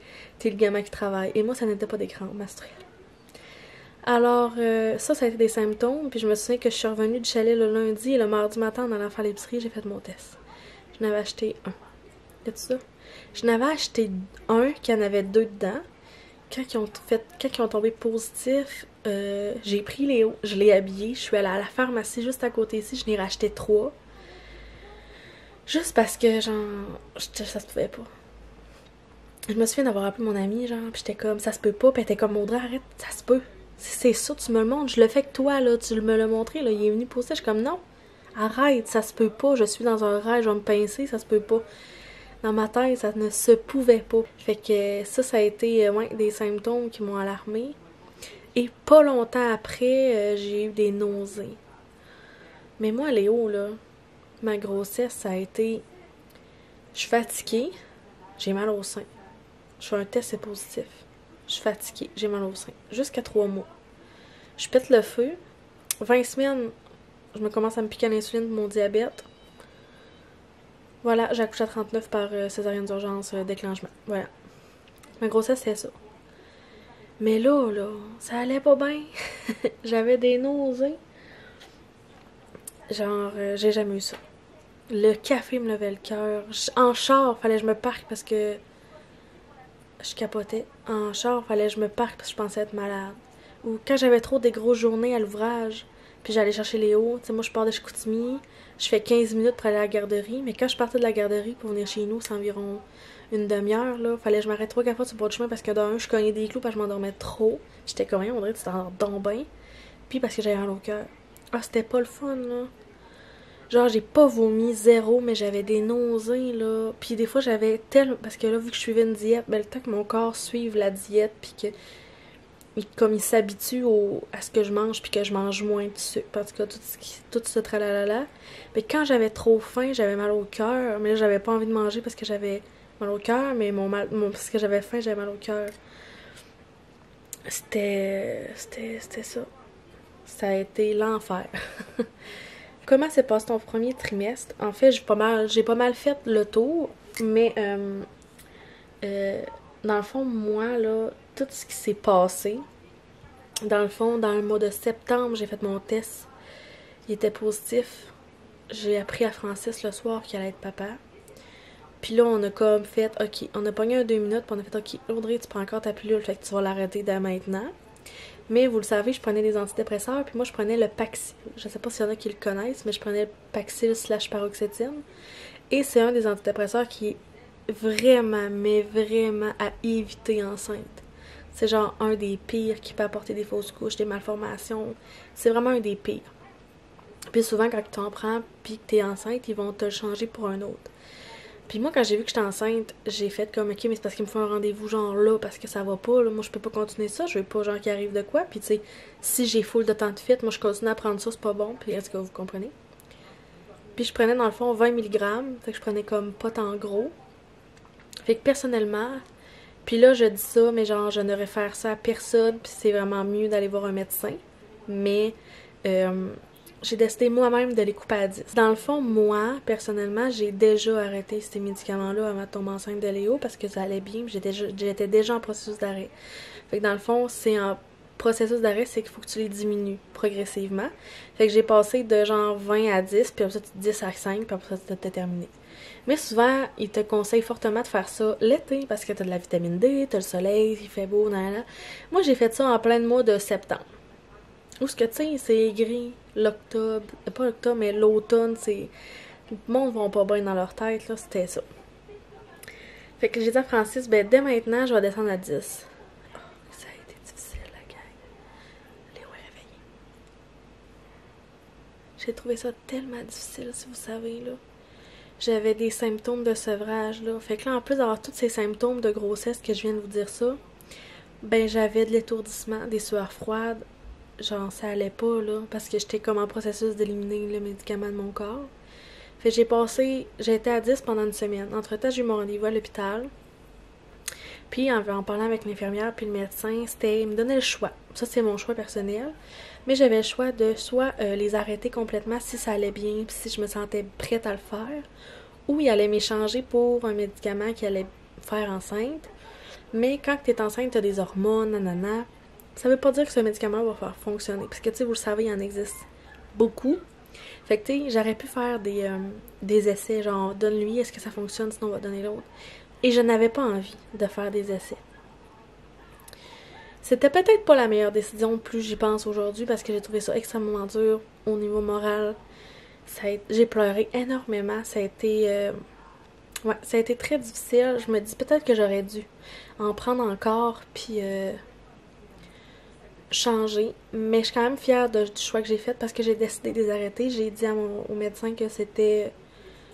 ligaments qui travaillent. Et moi, ça n'était pas des crampes menstruelles. Alors, ça a été des symptômes. Puis je me souviens que je suis revenue du chalet le lundi et le mardi matin, en allant faire l'épicerie, j'ai fait mon test. Je n'avais acheté un. Y'a-tu ça? Je n'avais acheté un qui en avait 2 dedans. Quand ils ont tombé positifs, j'ai pris Léo, je l'ai habillé, je suis allée à la pharmacie juste à côté ici, je n'ai racheté 3. Juste parce que, genre, ça se pouvait pas. Je me souviens d'avoir appelé mon amie, genre, pis j'étais comme, ça se peut pas, pis elle était comme, Audrey, arrête, ça se peut. C'est ça, tu me le montres, je le fais que toi, là, tu me l'as montré, là, il est venu poster, je suis comme, non, arrête, ça se peut pas, je suis dans un rêve, je vais me pincer, ça se peut pas. Dans ma tête, ça ne se pouvait pas. Fait que ça a été, ouais, des symptômes qui m'ont alarmée. Et pas longtemps après, j'ai eu des nausées. Mais moi, Léo, là, ma grossesse, ça a été... Je suis fatiguée, j'ai mal au sein. Je fais un test, c'est positif. Je suis fatiguée, j'ai mal au sein. Jusqu'à 3 mois. Je pète le feu. 20 semaines, je me commence à me piquer à l'insuline pour mon diabète. Voilà, j'ai accouché à 39 par césarienne d'urgence, déclenchement. Voilà. Ma grossesse, c'est ça. Mais là, ça allait pas bien. J'avais des nausées. Genre, j'ai jamais eu ça. Le café me levait le cœur. En char, fallait que je me parque parce que je capotais. En char, fallait que je me parque parce que je pensais être malade. Ou quand j'avais trop des grosses journées à l'ouvrage, puis j'allais chercher Léo. Tu sais, moi, je pars de Chicoutimi. Je fais 15 minutes pour aller à la garderie. Mais quand je partais de la garderie pour venir chez nous, c'est environ une demi-heure, là. Fallait que je m'arrête 3-4 fois sur le bord du chemin parce que d'un, je cognais des clous parce que je m'endormais trop. J'étais comme rien, on dirait que tu t'endors bien. Puis parce que j'avais mal au cœur. Ah, c'était pas le fun, là. Genre, j'ai pas vomi zéro, mais j'avais des nausées, là. Puis des fois, j'avais tellement... Parce que là, vu que je suivais une diète, ben, le temps que mon corps suive la diète, puis que... Comme il s'habitue à ce que je mange, puis que je mange moins de sucre. Parce que tout ce tralalala. Mais quand j'avais trop faim, j'avais mal au cœur. Mais là, j'avais pas envie de manger parce que j'avais mal au cœur, mais parce que j'avais faim, j'avais mal au cœur. C'était ça. Ça a été l'enfer. Comment s'est passé ton premier trimestre? En fait, j'ai pas mal fait le tour, mais dans le fond, moi, là, tout ce qui s'est passé, dans le fond, dans le mois de septembre, j'ai fait mon test. Il était positif. J'ai appris à Francis le soir qu'il allait être papa. Puis là, on a comme fait, OK, on a pogné un 2 minutes, puis on a fait, OK, Audrey, tu prends encore ta pilule, fait que tu vas l'arrêter dès maintenant. Mais vous le savez, je prenais des antidépresseurs, puis moi, je prenais le Paxil. Je sais pas s'il y en a qui le connaissent, mais je prenais le Paxil/paroxétine. Et c'est un des antidépresseurs qui est vraiment, mais vraiment à éviter enceinte. C'est genre un des pires qui peut apporter des fausses couches, des malformations. C'est vraiment un des pires. Puis souvent, quand tu en prends, puis que t'es enceinte, ils vont te le changer pour un autre. Puis moi, quand j'ai vu que j'étais enceinte, j'ai fait comme, OK, mais c'est parce qu'il me faut un rendez-vous genre là, parce que ça va pas, là. Moi, je peux pas continuer ça, je veux pas genre qu'il arrive de quoi. Puis tu sais, si j'ai full de temps de fit, moi, je continue à prendre ça, c'est pas bon. Puis est-ce que vous comprenez? Puis je prenais dans le fond 20 mg, fait que je prenais comme pas tant gros. Fait que personnellement, puis là, je dis ça, mais genre, je ne réfère ça à personne, puis c'est vraiment mieux d'aller voir un médecin. Mais j'ai décidé moi-même de les couper à 10. Dans le fond, moi, personnellement, j'ai déjà arrêté ces médicaments-là avant de tomber enceinte de Léo parce que ça allait bien, j'étais déjà en processus d'arrêt. Fait que dans le fond, c'est en processus d'arrêt, c'est qu'il faut que tu les diminues progressivement. Fait que j'ai passé de genre 20 à 10, puis après ça, 10 à 5, puis après ça, t'as terminé. Mais souvent, ils te conseillent fortement de faire ça l'été parce que t'as de la vitamine D, t'as le soleil, il fait beau, nan. Moi, j'ai fait ça en plein mois de septembre. Où ce que, tu sais, c'est gris, l'octobre, pas l'octobre, mais l'automne, c'est... Le monde va pas bien dans leur tête, là, c'était ça. Fait que j'ai dit à Francis, ben dès maintenant, je vais descendre à 10. Oh, ça a été difficile, la gang. Léo est réveillé. J'ai trouvé ça tellement difficile, si vous savez, là. J'avais des symptômes de sevrage, là. Fait que là, en plus d'avoir tous ces symptômes de grossesse que je viens de vous dire ça, ben j'avais de l'étourdissement, des sueurs froides. Genre, ça allait pas, là, parce que j'étais comme en processus d'éliminer le médicament de mon corps. Fait que j'ai été à 10 pendant une semaine. Entre-temps, j'ai eu mon rendez-vous à l'hôpital. Puis, en parlant avec l'infirmière puis le médecin, il me donnait le choix. Ça, c'est mon choix personnel. Mais j'avais le choix de soit les arrêter complètement si ça allait bien, puis si je me sentais prête à le faire, ou il allait m'échanger pour un médicament qui allait faire enceinte. Mais quand t'es enceinte, t'as des hormones, nanana. Ça veut pas dire que ce médicament va faire fonctionner. Parce que, tu sais, vous le savez, il en existe beaucoup. Fait que, tu sais, j'aurais pu faire des essais, genre, donne-lui, est-ce que ça fonctionne, sinon on va donner l'autre. Et je n'avais pas envie de faire des essais. C'était peut-être pas la meilleure décision, plus j'y pense aujourd'hui, parce que j'ai trouvé ça extrêmement dur au niveau moral. J'ai pleuré énormément. Ça a été très difficile. Je me dis peut-être que j'aurais dû en prendre encore, puis changer, mais je suis quand même fière du choix que j'ai fait parce que j'ai décidé de les arrêter. J'ai dit au médecin que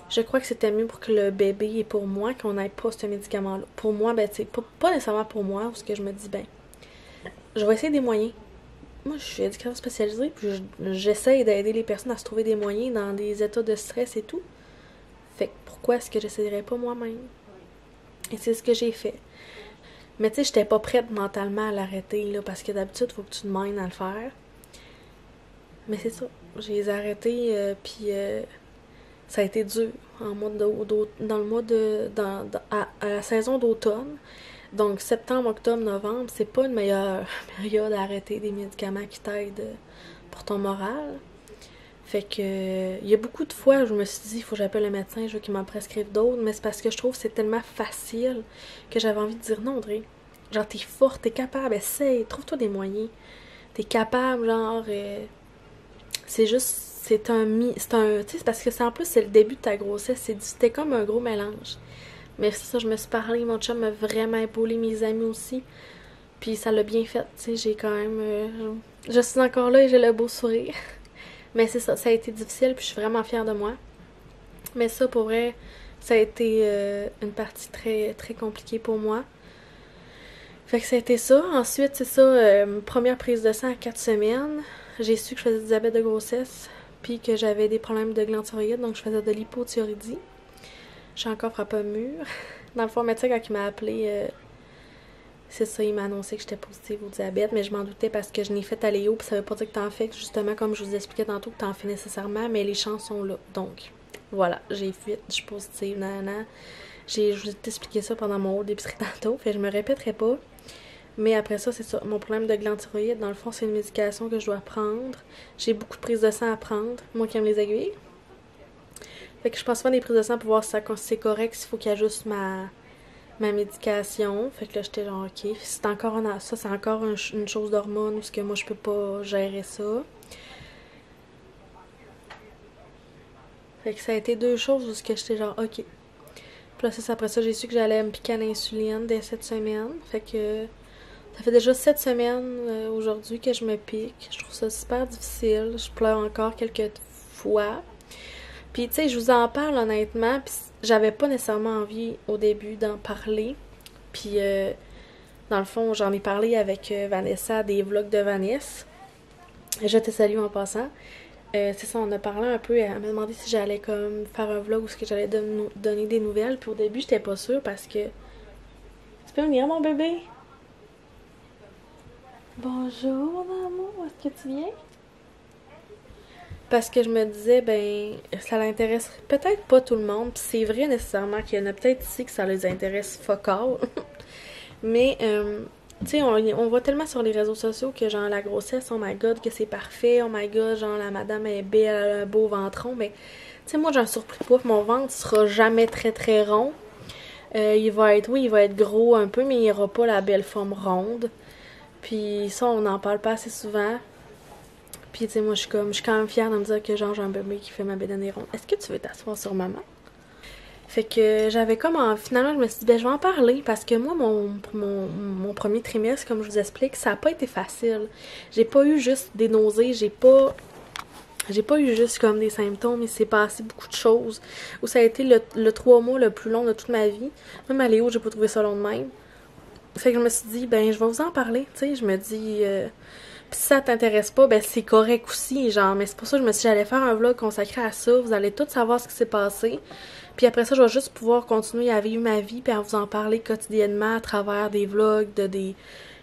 je crois que c'était mieux pour que le bébé et pour moi qu'on n'ait pas ce médicament-là. Pour moi, ben, tu sais, pas nécessairement pour moi, parce que je me dis, ben, je vais essayer des moyens. Moi, je suis éducatrice spécialisée, puis j'essaie d'aider les personnes à se trouver des moyens dans des états de stress et tout. Fait que pourquoi est-ce que j'essayerais pas moi-même? Et c'est ce que j'ai fait. Mais tu sais, j'étais pas prête mentalement à l'arrêter, là, parce que d'habitude, il faut que tu te mènes à le faire. Mais c'est ça. J'ai les arrêtés, puis ça a été dur dans le mois à la saison d'automne. Donc, septembre, octobre, novembre, c'est pas une meilleure période à arrêter des médicaments qui t'aident pour ton moral. Fait que, il y a beaucoup de fois où je me suis dit, il faut que j'appelle le médecin, je veux qu'il m'en prescrive d'autres, mais c'est parce que je trouve que c'est tellement facile que j'avais envie de dire non, Audrey. Genre, t'es forte, t'es capable, essaye, trouve-toi des moyens. T'es capable, genre, c'est juste, tu sais, c'est parce que c'est en plus, c'est le début de ta grossesse, c'était comme un gros mélange. Mais c'est ça, je me suis parlé, mon chum m'a vraiment épaulé, mes amis aussi. Puis ça l'a bien fait, tu sais, j'ai quand même, je suis encore là et j'ai le beau sourire. Mais c'est ça, ça a été difficile, puis je suis vraiment fière de moi. Mais ça, pour vrai, ça a été une partie très, très compliquée pour moi. Fait que ça a été ça. Ensuite, c'est ça, première prise de sang à 4 semaines. J'ai su que je faisais du diabète de grossesse, puis que j'avais des problèmes de glande thyroïde, donc je faisais de l'hypothyroïdie. J'ai encore frappé un mur. Dans le fond, le médecin, quand il m'a appelé, c'est ça, il m'a annoncé que j'étais positive au diabète, mais je m'en doutais parce que je n'ai fait à Léo, puis ça veut pas dire que t'en fais, justement, comme je vous expliquais tantôt, que t'en fais nécessairement, mais les chances sont là. Donc, voilà, j'ai fait, je suis positive, nanana. Je vous ai expliqué ça pendant mon haut d'épicerie tantôt, fait que je me répéterai pas. Mais après ça, c'est ça. Mon problème de glande thyroïde, dans le fond, c'est une médication que je dois prendre. J'ai beaucoup de prises de sang à prendre, moi qui aime les aiguilles. Fait que je pense faire des prises de sang pour voir si c'est correct, s'il faut qu'il ajuste ma médication. Fait que là, j'étais genre, ok. C'est encore c'est encore une chose d'hormone, parce que moi, je peux pas gérer ça. Fait que ça a été deux choses où j'étais genre, ok. Puis là, après ça, j'ai su que j'allais me piquer à l'insuline dès 7 semaines. Fait que ça fait déjà 7 semaines aujourd'hui que je me pique. Je trouve ça super difficile. Je pleure encore quelques fois. Puis, tu sais, je vous en parle honnêtement, puis j'avais pas nécessairement envie au début d'en parler. Puis, dans le fond, j'en ai parlé avec Vanessa, des vlogs de Vanessa. Je te salue en passant. C'est ça, on a parlé un peu, elle m'a demandé si j'allais comme faire un vlog ou si j'allais donner des nouvelles. Puis au début, j'étais pas sûre parce que... Tu peux venir, mon bébé? Bonjour, mon amour, est-ce que tu viens? parce que je me disais, ben, ça l'intéresserait peut-être pas tout le monde. Puis c'est vrai nécessairement qu'il y en a peut-être ici que ça les intéresse fuck all. Mais, tu sais, on voit tellement sur les réseaux sociaux que genre la grossesse, oh my god, que c'est parfait, oh my god, genre la madame est belle, elle a un beau ventron. Mais, tu sais, moi j'ai un surplus de poids, mon ventre sera jamais très très rond. Il va être gros un peu, mais il aura pas la belle forme ronde. Puis ça, on n'en parle pas assez souvent. Puis tu sais, moi je suis quand même fière de me dire que genre j'ai un bébé qui fait ma bédaine ronde. Est-ce que tu veux t'asseoir sur maman? Fait que j'avais finalement je me suis dit ben je vais en parler parce que moi mon premier trimestre, comme je vous explique, ça a pas été facile. J'ai pas eu juste des nausées, j'ai pas eu juste comme des symptômes, il s'est passé beaucoup de choses. Où ça a été le 3 mois le plus long de toute ma vie. Même à Léo, j'ai pas trouvé ça long de même. Fait que je me suis dit, ben je vais vous en parler, tu sais. Je me dis, pis si ça t'intéresse pas, ben c'est correct aussi, genre. Mais c'est pour ça que je me suis dit, j'allais faire un vlog consacré à ça. Vous allez tous savoir ce qui s'est passé. Puis après ça, je vais juste pouvoir continuer à vivre ma vie, puis à vous en parler quotidiennement à travers des vlogs,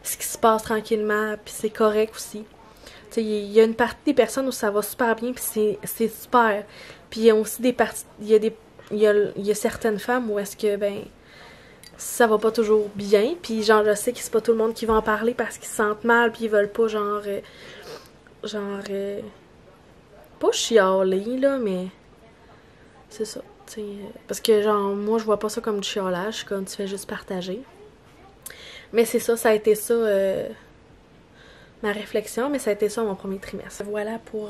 ce qui se passe tranquillement, puis c'est correct aussi. Tu sais, il y a une partie des personnes où ça va super bien, puis c'est super. Puis il y a aussi des parties, il y a certaines femmes où est-ce que, ben, ça va pas toujours bien, puis genre, je sais que c'est pas tout le monde qui va en parler parce qu'ils se sentent mal, puis ils veulent pas, pas chialer, là, mais c'est ça. Parce que genre moi je vois pas ça comme du chiolage, comme tu fais juste partager. Mais c'est ça, ça a été ça ma réflexion, mais ça a été ça mon premier trimestre. Voilà pour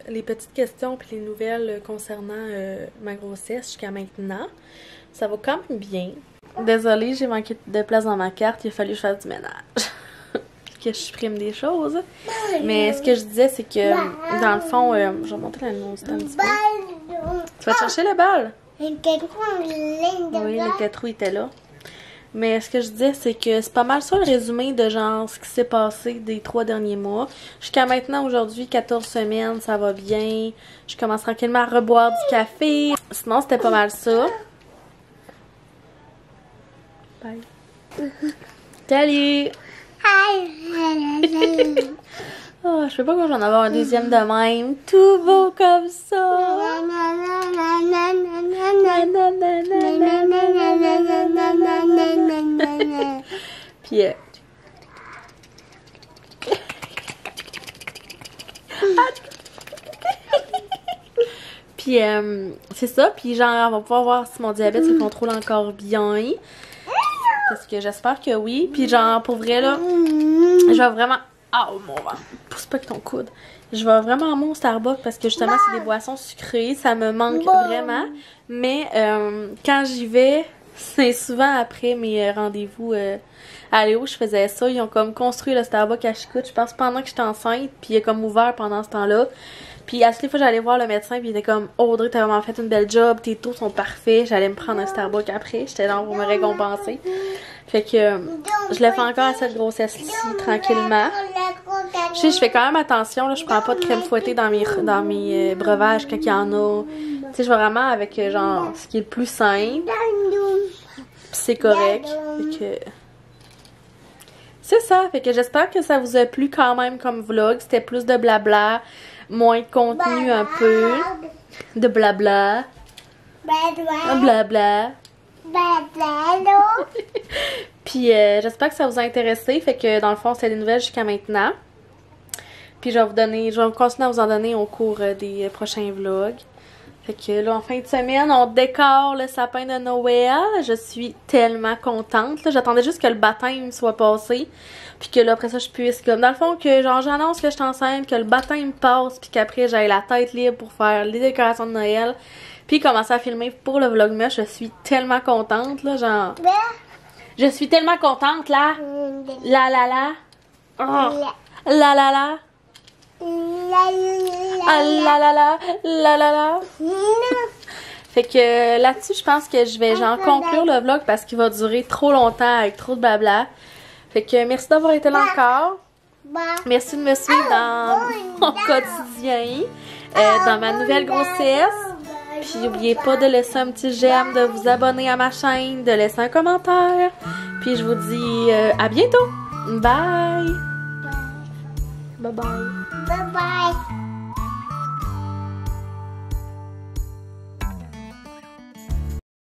les petites questions puis les nouvelles concernant ma grossesse jusqu'à maintenant. Ça va quand même bien. Désolée, j'ai manqué de place dans ma carte, il a fallu que je fasse du ménage. Que je supprime des choses. Mais ce que je disais, c'est que dans le fond, je vais monter la nuance un petit peu. Tu vas chercher le bal? Oui, le 4 roues était là. Mais ce que je disais, c'est que c'est pas mal ça le résumé de genre ce qui s'est passé des 3 derniers mois. Jusqu'à maintenant, aujourd'hui, 14 semaines, ça va bien. Je commence tranquillement à reboire du café. Sinon, c'était pas mal ça. Bye. Salut! Oh, je sais pas quand j'en avoir un deuxième de même. Tout beau comme ça. Puis puis c'est ça. Puis genre, on va pouvoir voir si mon diabète se contrôle encore bien. Parce que j'espère que oui. Puis genre, pour vrai là, je vais vraiment... Oh mon ventre, pousse pas avec ton coude. Je vais vraiment aller au Starbucks parce que justement c'est des boissons sucrées, ça me manque vraiment. Mais quand j'y vais, c'est souvent après mes rendez-vous à Léo, je faisais ça. Ils ont comme construit le Starbucks à Chicout, je pense pendant que j'étais enceinte, puis il est comme ouvert pendant ce temps-là. Puis à chaque fois j'allais voir le médecin, puis il était comme oh, Audrey, t'as vraiment fait une belle job, tes taux sont parfaits. J'allais me prendre un Starbucks après, j'étais là pour me récompenser. Fait que je le fais encore à cette grossesse-ci tranquillement. Je sais, je fais quand même attention, là, je prends pas de crème fouettée dans mes breuvages quand il y en a. Tu sais, je vais vraiment avec genre ce qui est le plus simple. Puis c'est correct. Fait que c'est ça, fait que j'espère que ça vous a plu quand même comme vlog. C'était plus de blabla, moins de contenu un peu. De blabla. Blabla. Puis j'espère que ça vous a intéressé. Fait que dans le fond, c'est des nouvelles jusqu'à maintenant. Puis je vais continuer à vous en donner au cours des prochains vlogs. Fait que là, en fin de semaine, on décore le sapin de Noël. Je suis tellement contente. J'attendais juste que le baptême soit passé. Puis que là, après ça, je puisse comme... Dans le fond, que genre j'annonce que je suis enceinte, que le baptême passe, puis qu'après, j'aille la tête libre pour faire les décorations de Noël. Puis commencer à filmer pour le vlogmas. Je suis tellement contente, là, genre... Je suis tellement contente, là. La la la. Oh. La la la. Ah la la la. La la la. Fait que là-dessus, je pense que je vais genre conclure le vlog parce qu'il va durer trop longtemps avec trop de blabla. Fait que merci d'avoir été là encore. Merci de me suivre dans mon quotidien, dans ma nouvelle grossesse. Puis n'oubliez pas de laisser un petit j'aime, de vous abonner à ma chaîne, de laisser un commentaire. Puis je vous dis à bientôt. Bye. Bye bye. Bye bye.